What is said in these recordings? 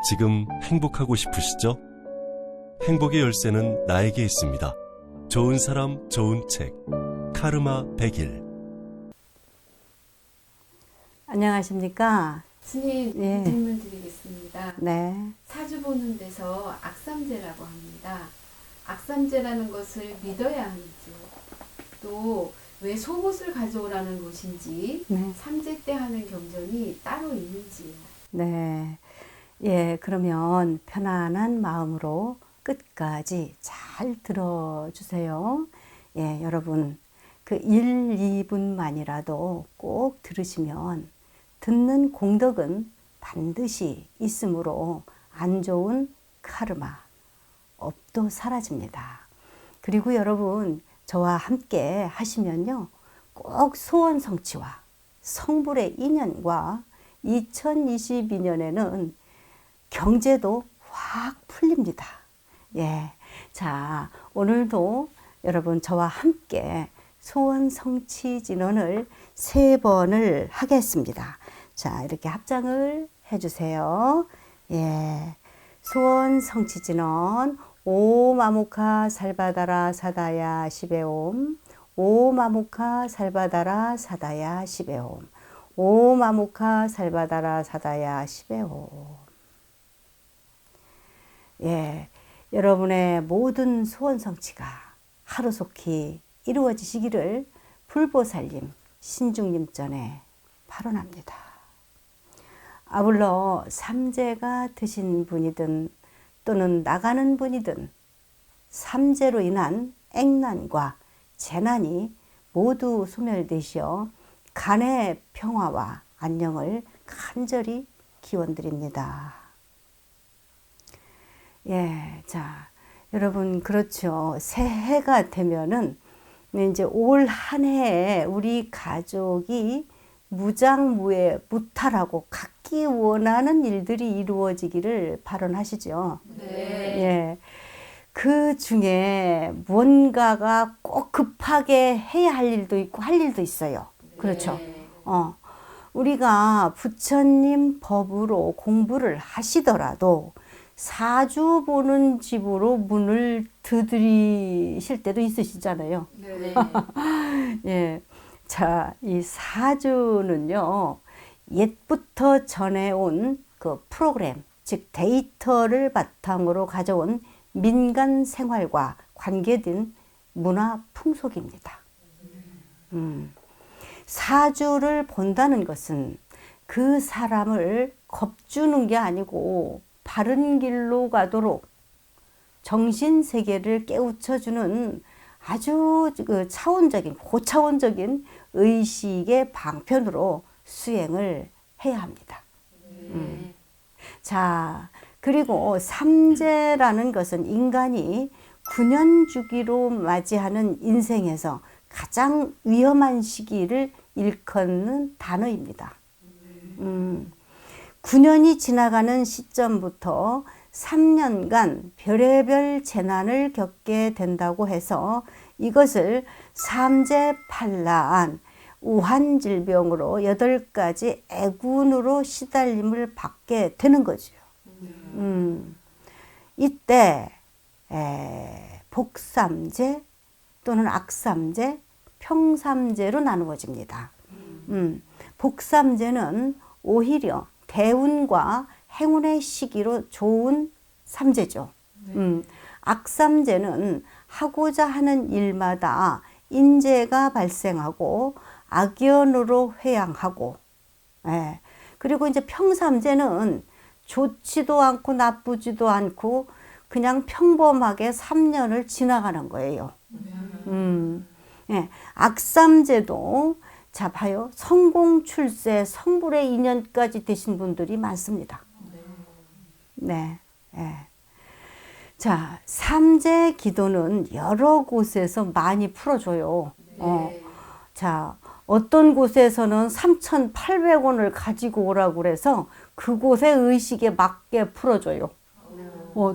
지금 행복하고 싶으시죠? 행복의 열쇠는 나에게 있습니다. 좋은 사람, 좋은 책. 카르마 100일. 안녕하십니까? 스님, 예. 질문 드리겠습니다. 네. 사주 보는 데서 악삼재라고 합니다. 악삼재라는 것을 믿어야 하는지, 또 왜 속옷을 가져오라는 것인지, 네. 삼재 때 하는 경전이 따로 있는지요. 네. 예, 그러면 편안한 마음으로 끝까지 잘 들어주세요. 예, 여러분, 그 1, 2분만이라도 꼭 들으시면 듣는 공덕은 반드시 있으므로 안 좋은 카르마, 업도 사라집니다. 그리고 여러분, 저와 함께 하시면요, 꼭 소원 성취와 성불의 인연과 2022년에는 경제도 확 풀립니다. 예. 자, 오늘도 여러분 저와 함께 소원 성취 진원을 3번을 하겠습니다. 자, 이렇게 합장을 해주세요. 예. 소원 성취 진원. 옴 아무카 살바다라 사다야 시베옴. 옴 아무카 살바다라 사다야 시베옴. 옴 아무카 살바다라 사다야 시베옴. 예, 여러분의 모든 소원 성취가 하루속히 이루어지시기를 불보살님, 신중님전에 발언합니다. 아울러 삼재가 드신 분이든 또는 나가는 분이든 삼재로 인한 액난과 재난이 모두 소멸되시어 간의 평화와 안녕을 간절히 기원드립니다. 예, 자, 여러분, 그렇죠. 새해가 되면은 이제 올 한 해에 우리 가족이 무장무예, 무탈하고 갖기 원하는 일들이 이루어지기를 발언하시죠. 네. 예. 그 중에 뭔가가 꼭 급하게 해야 할 일도 있고 할 일도 있어요. 그렇죠. 네. 우리가 부처님 법으로 공부를 하시더라도 사주 보는 집으로 문을 두드리실 때도 있으시잖아요. 네. 예. 자, 이 사주는요, 옛부터 전해온 그 프로그램, 즉 데이터를 바탕으로 가져온 민간 생활과 관계된 문화 풍속입니다. 사주를 본다는 것은 그 사람을 겁주는 게 아니고 바른 길로 가도록 정신세계를 깨우쳐주는 아주 그 차원적인, 고차원적인 의식의 방편으로 수행을 해야 합니다. 자, 그리고 삼재라는 것은 인간이 9년 주기로 맞이하는 인생에서 가장 위험한 시기를 일컫는 단어입니다. 9년이 지나가는 시점부터 3년간 별의별 재난을 겪게 된다고 해서 이것을 삼재팔란, 우한질병으로 8가지 애군으로 시달림을 받게 되는 거죠. 이때 복삼재 또는 악삼재, 평삼재로 나누어집니다. 복삼재는 오히려 대운과 행운의 시기로 좋은 삼재죠. 악삼재는 하고자 하는 일마다 인재가 발생하고 악연으로 회양하고, 그리고 이제 평삼재는 좋지도 않고 나쁘지도 않고 그냥 평범하게 3년을 지나가는 거예요. 악삼재도 자 봐요. 성공 출세, 성불의 인연까지 되신 분들이 많습니다. 네. 자, 삼재 기도는 여러 곳에서 많이 풀어줘요. 자, 어떤 곳에서는 3,800원을 가지고 오라고 그래서 그곳의 의식에 맞게 풀어줘요.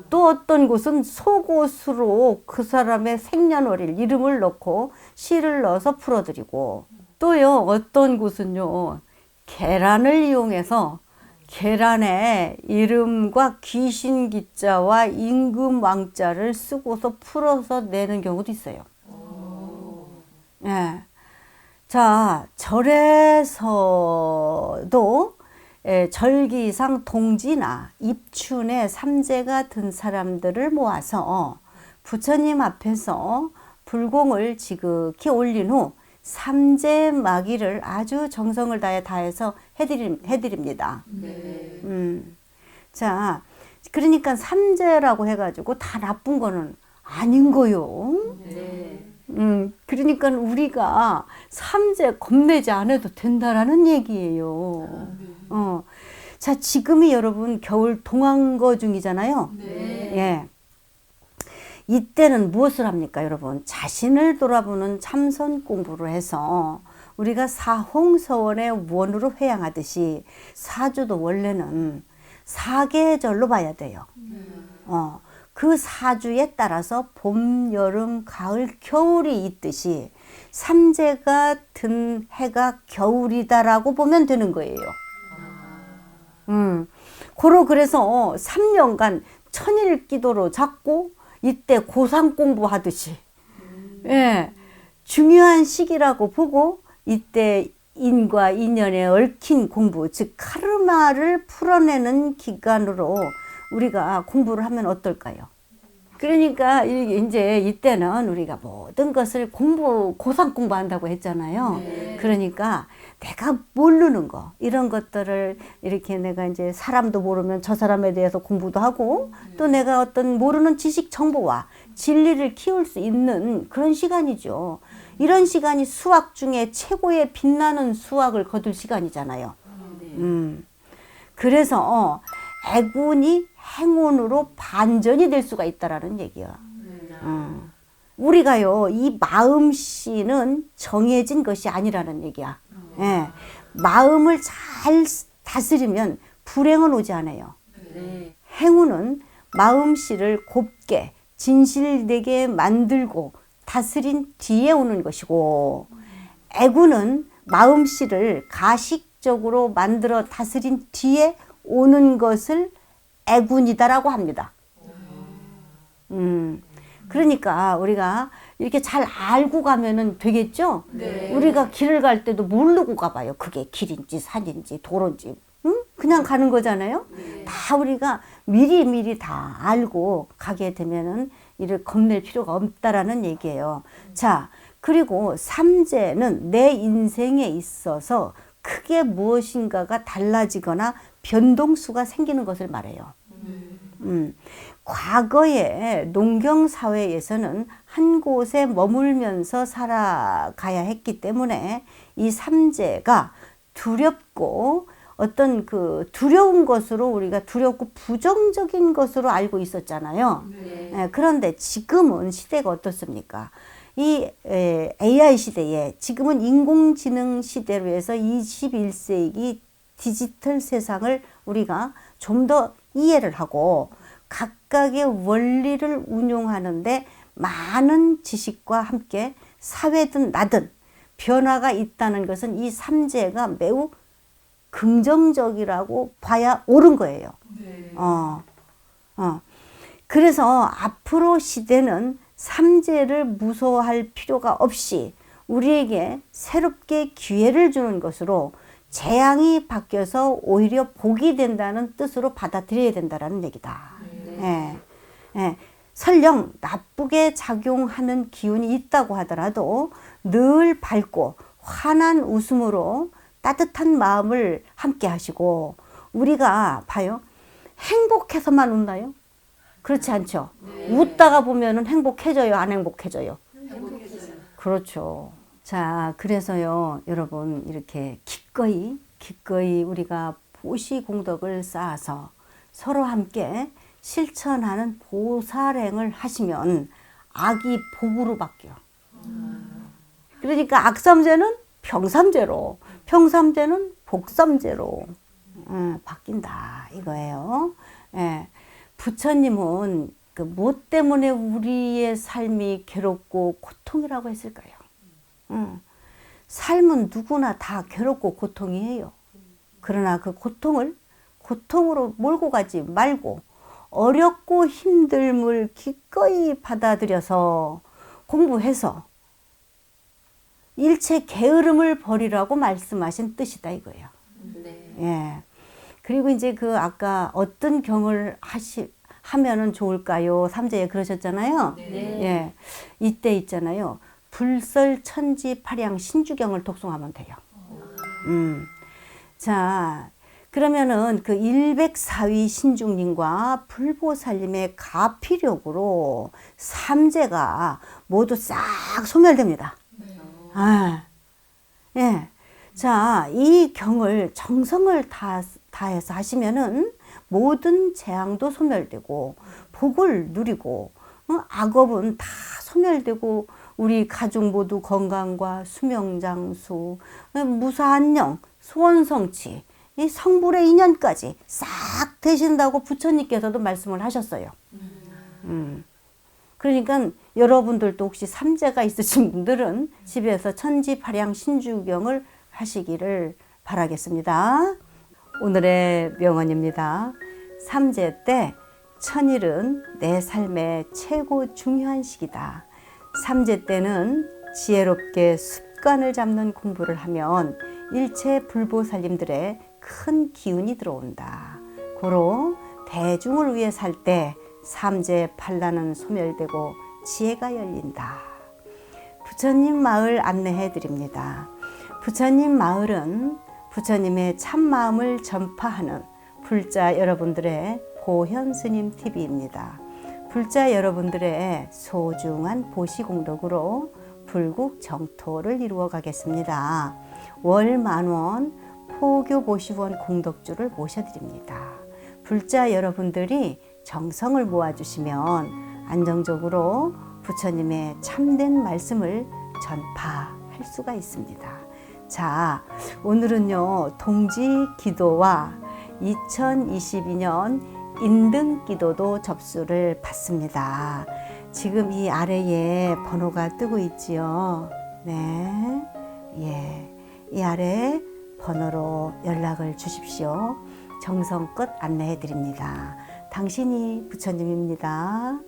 또 어떤 곳은 속옷으로 그 사람의 생년월일, 이름을 넣고 시를 넣어서 풀어드리고, 또요, 어떤 곳은요, 계란을 이용해서 계란에 이름과 귀신 기자와 임금 왕자를 쓰고서 풀어서 내는 경우도 있어요. 예. 자, 절에서도 절기상 동지나 입춘에 삼재가 든 사람들을 모아서 부처님 앞에서 불공을 지극히 올린 후 삼재 마기를 아주 정성을 다해서 해드립니다. 자, 그러니까 삼재라고 해가지고 다 나쁜 거는 아닌 거요. 그러니까 우리가 삼재 겁내지 않아도 된다라는 얘기예요. 자, 지금이 여러분 겨울 동안거 중이잖아요. 예. 이때는 무엇을 합니까, 여러분? 자신을 돌아보는 참선 공부를 해서 우리가 사홍서원의 원으로 회양하듯이 사주도 원래는 사계절로 봐야 돼요. 그 사주에 따라서 봄, 여름, 가을, 겨울이 있듯이 삼재가 든 해가 겨울이다라고 보면 되는 거예요. 그래서 3년간 천일 기도로 잡고 이때 고상 공부하듯이 예, 중요한 시기라고 보고 이때 인과 인연에 얽힌 공부, 즉 카르마를 풀어내는 기간으로 우리가 공부를 하면 어떨까요? 그러니까 이제 이때는 우리가 모든 것을 고상 공부한다고 했잖아요. 그러니까 내가 모르는 거, 이런 것들을 이렇게 내가 이제 사람도 모르면 저 사람에 대해서 공부도 하고 또 내가 어떤 모르는 지식 정보와 진리를 키울 수 있는 그런 시간이죠. 이런 시간이 수학 중에 최고의 빛나는 수학을 거둘 시간이잖아요. 그래서 애군이 행운으로 반전이 될 수가 있다라는 얘기야. 우리가요, 이 마음씨는 정해진 것이 아니라는 얘기야. 예. 마음을 잘 다스리면 불행은 오지 않아요. 행운은 마음씨를 곱게 진실되게 만들고 다스린 뒤에 오는 것이고, 애군은 마음씨를 가식적으로 만들어 다스린 뒤에 오는 것을 애군이다라고 합니다. 그러니까 우리가 이렇게 잘 알고 가면은 되겠죠? 우리가 길을 갈 때도 모르고 가봐요. 그게 길인지 산인지 도로인지. 그냥 가는 거잖아요. 다 우리가 미리 다 알고 가게 되면은 이를 겁낼 필요가 없다라는 얘기예요. 자, 그리고 삼재는 내 인생에 있어서 크게 무엇인가가 달라지거나 변동수가 생기는 것을 말해요. 과거의 농경사회에서는 한 곳에 머물면서 살아가야 했기 때문에 이 삼재가 두렵고 어떤 그 두려운 것으로 우리가 두렵고 부정적인 것으로 알고 있었잖아요. 그런데 지금은 시대가 어떻습니까? 이 AI 시대에 지금은 인공지능 시대로 해서 21세기 디지털 세상을 우리가 좀 더 이해를 하고 각각의 원리를 운용하는데 많은 지식과 함께 사회든 나든 변화가 있다는 것은 이 삼재가 매우 긍정적이라고 봐야 옳은 거예요. 그래서 앞으로 시대는 삼재를 무서워할 필요가 없이 우리에게 새롭게 기회를 주는 것으로 재앙이 바뀌어서 오히려 복이 된다는 뜻으로 받아들여야 된다는 얘기다. 설령 나쁘게 작용하는 기운이 있다고 하더라도 늘 밝고 환한 웃음으로 따뜻한 마음을 함께 하시고, 우리가 봐요. 행복해서만 웃나요? 그렇지 않죠. 웃다가 보면은 행복해져요, 안 행복해져요? 그렇죠. 자, 그래서요, 여러분, 이렇게 기꺼이 우리가 보시 공덕을 쌓아서 서로 함께 실천하는 보살행을 하시면 악이 복으로 바뀌어. 그러니까 악삼재는 평삼재로, 평삼재는 복삼재로 바뀐다 이거예요. 부처님은 그 무엇 때문에 우리의 삶이 괴롭고 고통이라고 했을까요? 삶은 누구나 다 괴롭고 고통이에요. 그러나 그 고통을 고통으로 몰고 가지 말고 어렵고 힘듦을 기꺼이 받아들여서 공부해서 일체 게으름을 버리라고 말씀하신 뜻이다 이거예요. 네. 예. 그리고 이제 그 아까 어떤 경을 하면은 좋을까요? 3제에 그러셨잖아요. 네. 예. 이때 있잖아요. 불설천지팔양 신주경을 독송하면 돼요. 자, 그러면은 그 일백사위 신중님과 불보살님의 가피력으로 3제가 모두 싹 소멸됩니다. 아, 예. 자, 이 경을 정성을 다해서 하시면은 모든 재앙도 소멸되고 복을 누리고 악업은 다 소멸되고 우리 가족 모두 건강과 수명장수, 무사한 영, 소원성취, 이 성불의 인연까지 싹 되신다고 부처님께서도 말씀을 하셨어요. 그러니까 여러분들도 혹시 3제가 있으신 분들은 집에서 천지팔양 신주경을 하시기를 바라겠습니다. 오늘의 명언입니다. 3제 때 천일은 내 삶의 최고 중요한 시기다. 3제 때는 지혜롭게 습관을 잡는 공부를 하면 일체 불보살님들의 큰 기운이 들어온다. 고로 대중을 위해 살 때 3제 반란은 소멸되고 지혜가 열린다. 부처님 마을 안내해 드립니다. 부처님 마을은 부처님의 참마음을 전파하는 불자 여러분들의 보현스님 TV입니다. 불자 여러분들의 소중한 보시공덕으로 불국 정토를 이루어 가겠습니다. 월 10,000원 포교보시원 공덕주를 모셔드립니다. 불자 여러분들이 정성을 모아주시면 안정적으로 부처님의 참된 말씀을 전파할 수가 있습니다. 자, 오늘은요, 동지기도와 2022년 인등기도도 접수를 받습니다. 지금 이 아래에 번호가 뜨고 있지요. 네, 예, 이 아래 번호로 연락을 주십시오. 정성껏 안내해 드립니다. 당신이 부처님입니다.